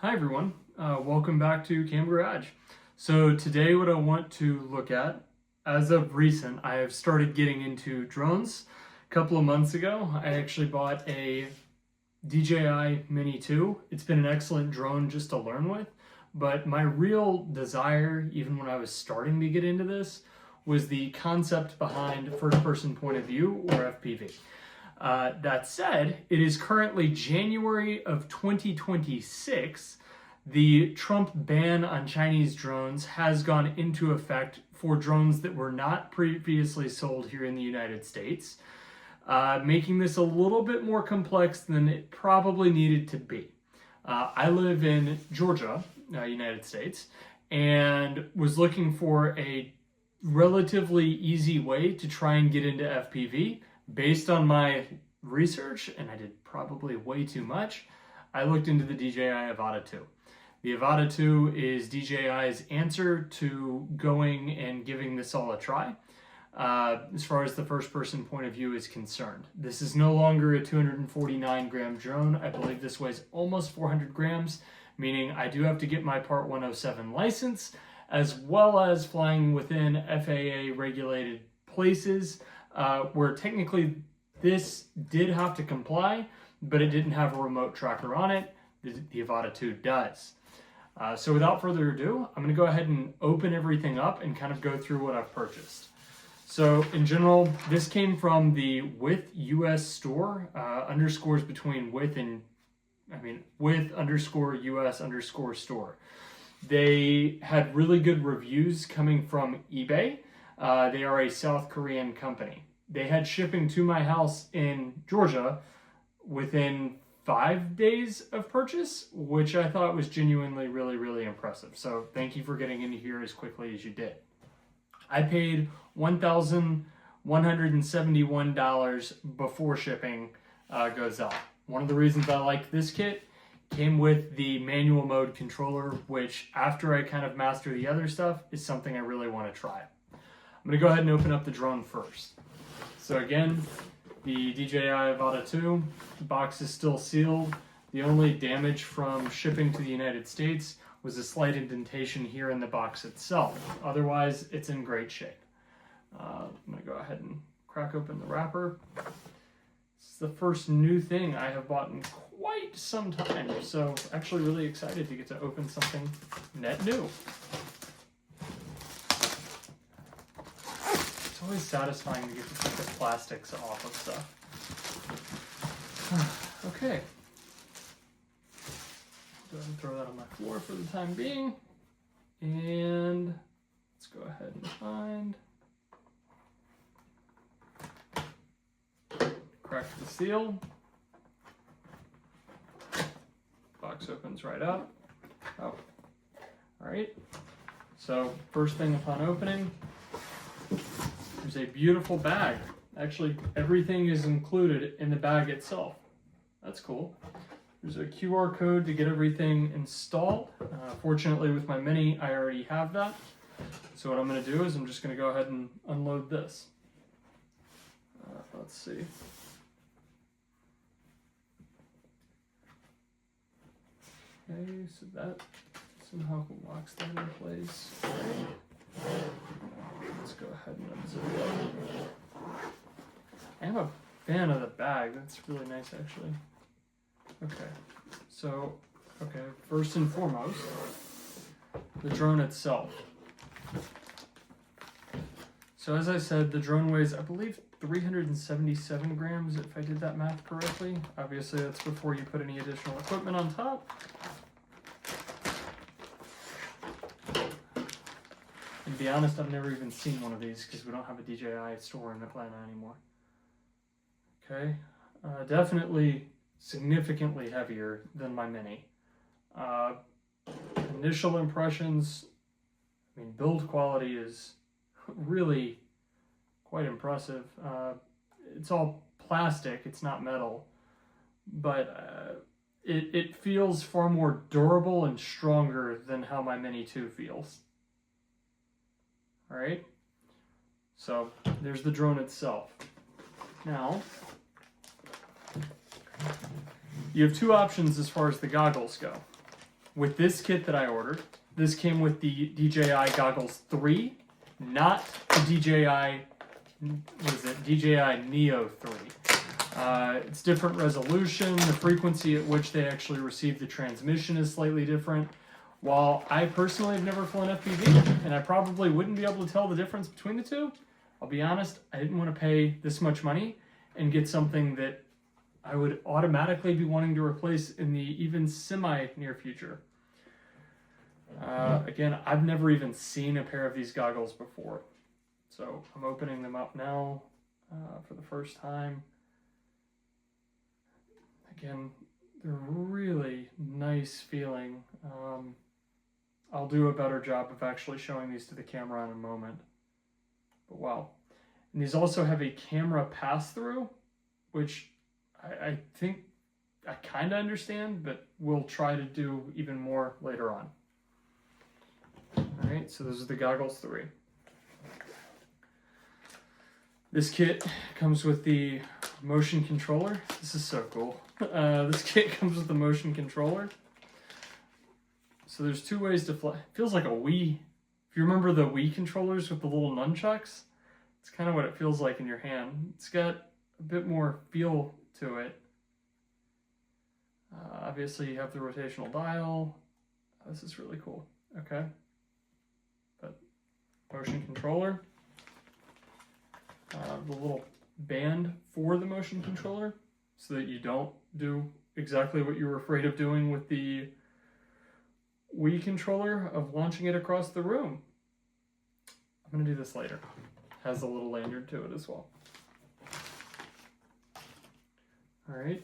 Hi everyone, welcome back to Cam Garage. So today what I want to look at, as of recent, I have started getting into drones. A couple of months ago, I actually bought a DJI Mini 2. It's been an excellent drone just to learn with, but my real desire, even when I was starting to get into this, was the concept behind first-person point of view, or FPV. That said, it is currently January of 2026. The Trump ban on Chinese drones has gone into effect for drones that were not previously sold here in the United States, making this a little bit more complex than it probably needed to be. I live in Georgia, United States, and was looking for a relatively easy way to try and get into FPV. Based on my research, and I did probably way too much, I looked into the DJI Avata 2. The Avata 2 is DJI's answer to going and giving this all a try, as far as the first-person point of view is concerned. This is no longer a 249-gram drone. I believe this weighs almost 400 grams, meaning I do have to get my Part 107 license, as well as flying within FAA-regulated places, where technically this did have to comply, but it didn't have a remote tracker on it. The Avata 2 does. So without further ado, I'm going to go ahead and open everything up and kind of go through what I've purchased. So in general, this came from the With US store, underscores between with and, with underscore US underscore store. They had really good reviews coming from eBay. They are a South Korean company. They had shipping to my house in Georgia within 5 days of purchase, which I thought was genuinely really impressive. So thank you for getting into here as quickly as you did. I paid $1,171 before shipping goes out. One of the reasons I liked this kit came with the manual mode controller, which after I kind of master the other stuff is something I really want to try. I'm going to go ahead and open up the drone first. So again, the DJI Avata 2, the box is still sealed. The only damage from shipping to the United States was a slight indentation here in the box itself. Otherwise, it's in great shape. I'm going to go ahead and crack open the wrapper. This is the first new thing I have bought in quite some time, so actually really excited to get to open something net new. It's always satisfying to get to take the plastics off of stuff. Okay. Go ahead and throw that on my floor for the time being. And let's go ahead and find. Crack the seal. Box opens right up. Oh. Alright. So first thing upon opening, there's a beautiful bag. Actually, everything is included in the bag itself. That's cool. There's a QR code to get everything installed. Fortunately, with my Mini, I already have that. So what I'm going to do is I'm just going to go ahead and unload this. Let's see. Okay, so that somehow locks that in place. Let's go ahead and unzip that. I am a fan of the bag. That's really nice, actually. Okay, so, first and foremost, the drone itself. So as I said, the drone weighs, I believe, 377 grams, if I did that math correctly. Obviously, that's before you put any additional equipment on top. And to be honest, I've never even seen one of these because we don't have a DJI store in Atlanta anymore. Okay, definitely significantly heavier than my Mini. Initial impressions, build quality is really quite impressive. It's all plastic, it's not metal, but it feels far more durable and stronger than how my Mini 2 feels. All right, so there's the drone itself. Now, you have two options as far as the goggles go. with this kit that I ordered, this came with the DJI Goggles 3, not the DJI Neo 3. It's different resolution. The frequency at which they actually receive the transmission is slightly different. While I personally have never flown FPV, and I probably wouldn't be able to tell the difference between the two, I'll be honest, I didn't want to pay this much money and get something that I would automatically be wanting to replace in the even semi-near future. Again, I've never even seen a pair of these goggles before. So I'm opening them up now for the first time. Again, they're really nice feeling. I'll do a better job of actually showing these to the camera in a moment. But wow. And these also have a camera pass-through, which I think I kind of understand, but we'll try to do even more later on. All right, so those are the Goggles 3. This kit comes with the motion controller. This is so cool. This kit comes with the motion controller. So there's two ways to fly. It feels like a Wii. If you remember the Wii controllers with the little nunchucks, it's kind of what it feels like in your hand. It's got a bit more feel to it. Obviously you have the rotational dial. This is really cool. Okay. But motion controller. The little band for the motion controller so that you don't do exactly what you were afraid of doing with the Wii controller of launching it across the room. I'm going to do this later. Has a little lanyard to it as well. All right,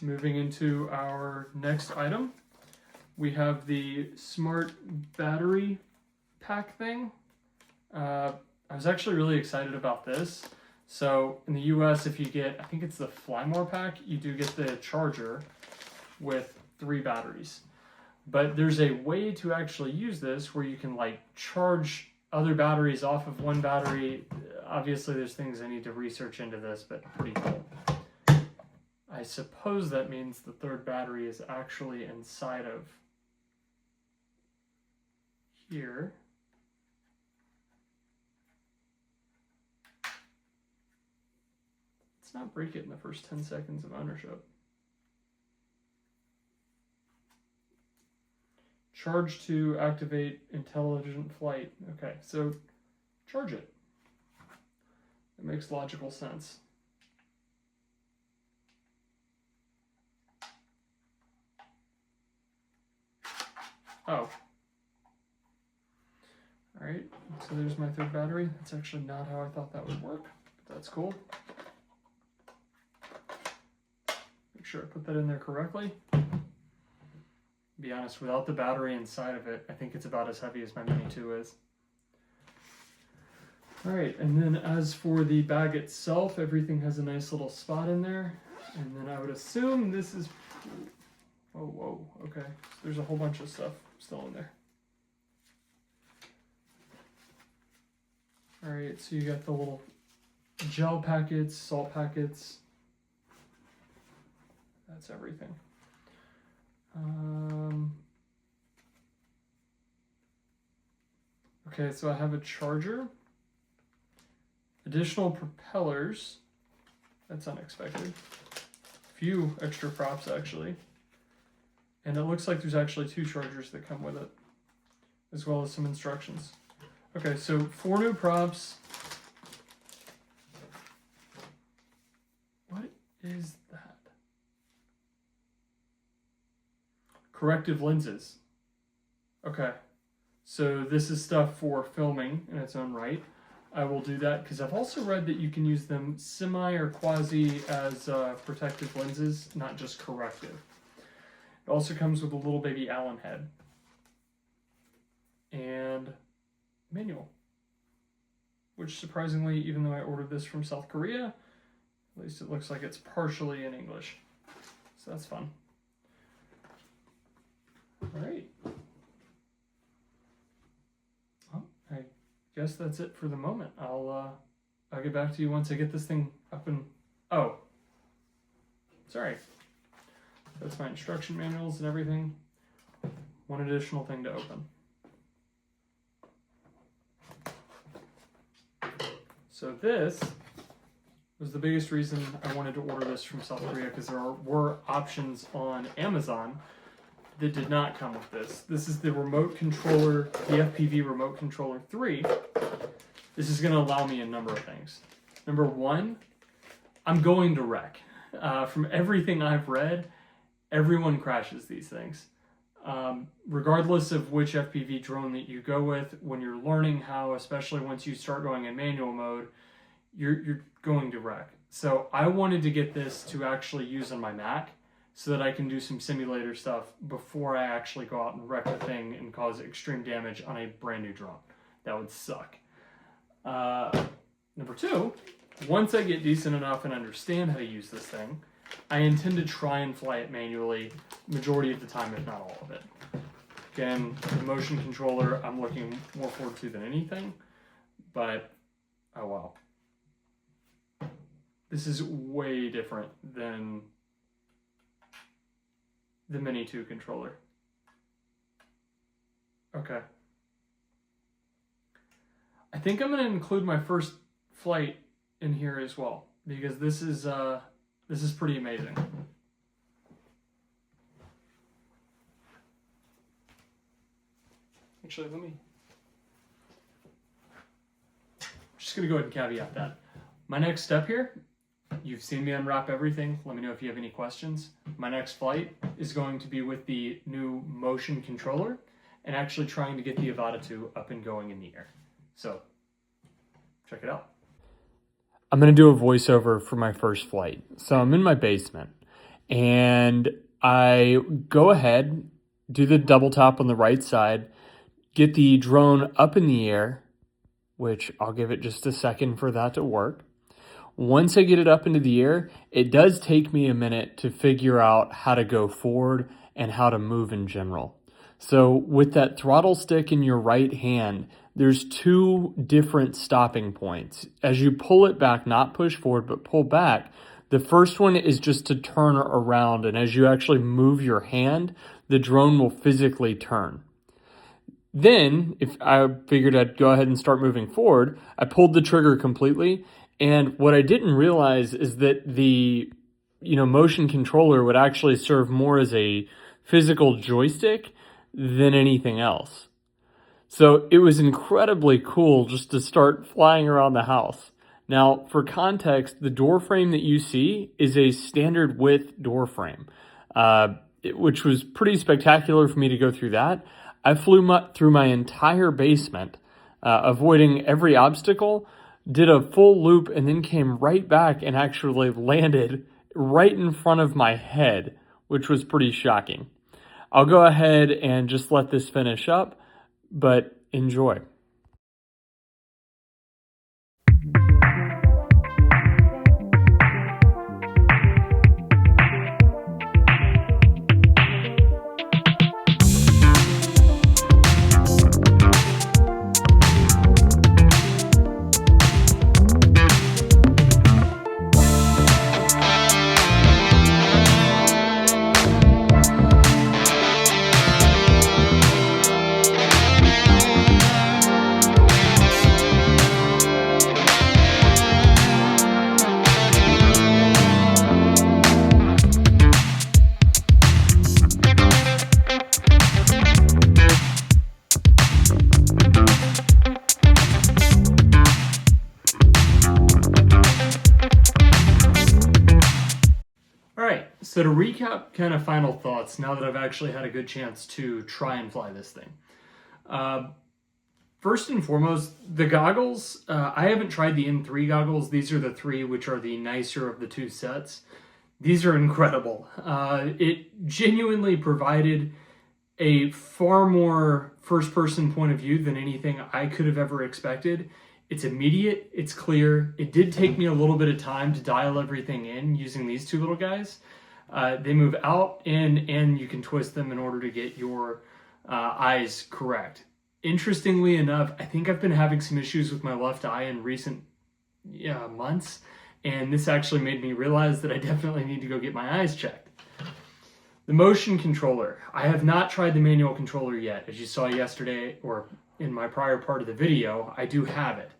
moving into our next item. We have the smart battery pack thing. I was actually really excited about this. So in the US, if you get, I think it's the Fly More pack, you do get the charger with 3 batteries. But there's a way to actually use this where you can like charge other batteries off of one battery. Obviously there's things I need to research into this, but pretty cool. I suppose that means the 3rd battery is actually inside of here. Let's not break it in the first 10 seconds of ownership. Charge to activate intelligent flight. Okay, so charge it. It makes logical sense. Oh. All right, so there's my 3rd battery. That's actually not how I thought that would work, but that's cool. Make sure I put that in there correctly. Be honest, without the battery inside of it, I think it's about as heavy as my Mini 2 is. All right, and then as for the bag itself, everything has a nice little spot in there. And then I would assume this is, oh, whoa, okay. So there's a whole bunch of stuff still in there. All right, so you got the little gel packets, salt packets. That's everything. Okay, so I have a charger, additional propellers, that's unexpected, a few extra props actually, and it looks like there's actually 2 chargers that come with it, as well as some instructions. Okay, so 4 new props. What is that? Corrective lenses. Okay, so this is stuff for filming in its own right. I will do that because I've also read that you can use them semi or quasi as protective lenses, not just corrective. It also comes with a little baby Allen head and manual, which surprisingly, even though I ordered this from South Korea, at least it looks like it's partially in English, so that's fun. All right. Well, I guess that's it for the moment. I'll get back to you once I get this thing up and, oh, sorry. That's my instruction manuals and everything. one additional thing to open. So this was the biggest reason I wanted to order this from South Korea, because there were options on Amazon that did not come with this. This is the remote controller, the FPV Remote Controller 3. This is going to allow me a number of things. Number one, I'm going to wreck. From everything I've read, everyone crashes these things. Regardless of which FPV drone that you go with, when you're learning how, especially once you start going in manual mode, you're going to wreck. So I wanted to get this to actually use on my Mac so that I can do some simulator stuff before I actually go out and wreck the thing and cause extreme damage on a brand new drone. That would suck. Number two, once I get decent enough and understand how to use this thing, I intend to try and fly it manually majority of the time, if not all of it. Again, the motion controller I'm looking more forward to than anything, but oh well. This is way different than the Mini 2 controller. Okay. I think I'm going to include my first flight in here as well, because this is pretty amazing. Actually, I'm just going to go ahead and caveat that. My next step here, you've seen me unwrap everything. Let me know if you have any questions. My next flight is going to be with the new motion controller and actually trying to get the Avata 2 up and going in the air. So, check it out. I'm going to do a voiceover for my first flight. So I'm in my basement and I go ahead, do the double tap on the right side, get the drone up in the air, which I'll give it just a second for that to work. Once I get it up into the air, it does take me a minute to figure out how to go forward and how to move in general. So with that throttle stick in your right hand, there's two different stopping points. As you pull it back, not push forward, but pull back, the first one is just to turn around. And as you actually move your hand, the drone will physically turn. Then, if I figured I'd go ahead and start moving forward, I pulled the trigger completely. And what I didn't realize is that the motion controller would actually serve more as a physical joystick than anything else. So it was incredibly cool just to start flying around the house. Now, for context, the door frame that you see is a standard width door frame, which was pretty spectacular for me to go through that. I flew through my entire basement, avoiding every obstacle, did a full loop, and then came right back and actually landed right in front of my head, which was pretty shocking. I'll go ahead and just let this finish up, but enjoy. So to recap kind of final thoughts, now that I've actually had a good chance to try and fly this thing. First and foremost, the goggles, I haven't tried the N3 goggles. These are the three, which are the nicer of the two sets. These are incredible. It genuinely provided a far more first-person point of view than anything I could have ever expected. It's immediate, it's clear. It did take me a little bit of time to dial everything in using these two little guys. They move out, in, and you can twist them in order to get your eyes correct. Interestingly enough, I think I've been having some issues with my left eye in recent months, and this actually made me realize that I definitely need to go get my eyes checked. The motion controller. I have not tried the manual controller yet. As you saw yesterday, or in my prior part of the video, I do have it.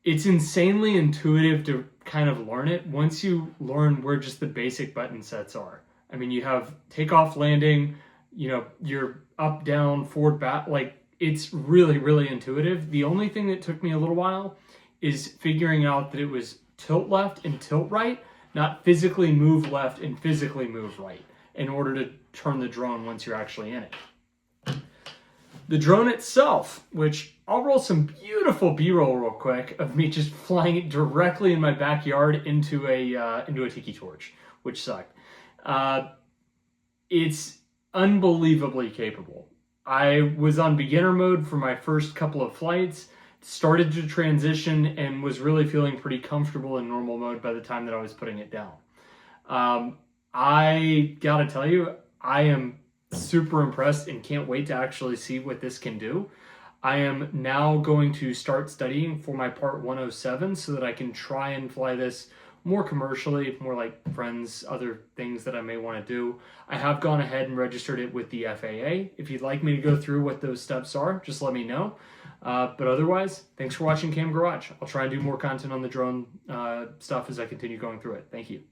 It's insanely intuitive to kind of learn it once you learn where just the basic button sets are. I mean, you have takeoff, landing, you know, your up, down, forward, back. Like, it's really, really intuitive. The only thing that took me a little while is figuring out that it was tilt left and tilt right, not physically move left and physically move right in order to turn the drone once you're actually in it. The drone itself, which I'll roll some beautiful B-roll real quick of me just flying it directly in my backyard into a tiki torch, which sucked. It's unbelievably capable. I was on beginner mode for my first couple of flights, started to transition, and was really feeling pretty comfortable in normal mode by the time that I was putting it down. I gotta tell you, I am super impressed and can't wait to actually see what this can do. I am now going to start studying for my Part 107 so that I can try and fly this more commercially, more like friends, other things that I may want to do. I have gone ahead and registered it with the FAA. If you'd like me to go through what those steps are, just let me know. But otherwise, thanks for watching Cam Garage. I'll try and do more content on the drone stuff as I continue going through it. Thank you.